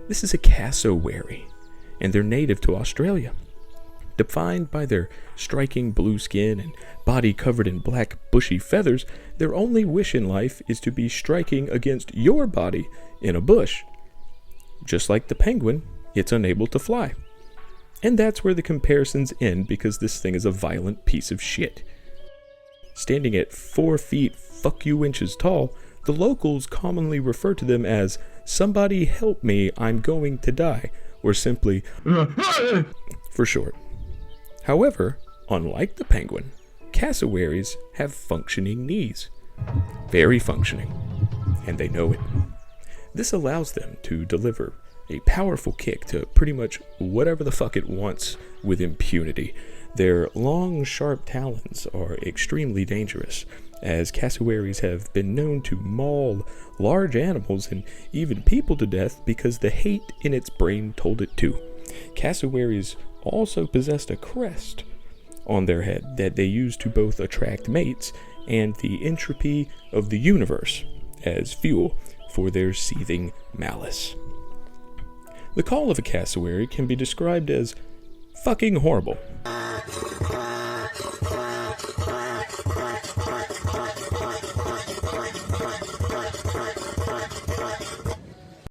This is a cassowary, and they're native to Australia. Defined by their striking blue skin and body covered in black bushy feathers, their only wish in life is to be striking against your body in a bush. Just like the penguin, it's unable to fly. And that's where the comparisons end, because this thing is a violent piece of shit. Standing at 4 feet fuck you inches tall, the locals commonly refer to them as "somebody help me, I'm going to die," or simply for short. However, unlike the penguin, cassowaries have functioning knees. Very functioning. And they know it. This allows them to deliver a powerful kick to pretty much whatever the fuck it wants with impunity. Their long, sharp talons are extremely dangerous, as cassowaries have been known to maul large animals and even people to death because the hate in its brain told it to. Cassowaries also possessed a crest on their head that they used to both attract mates and the entropy of the universe as fuel for their seething malice. The call of a cassowary can be described as fucking horrible.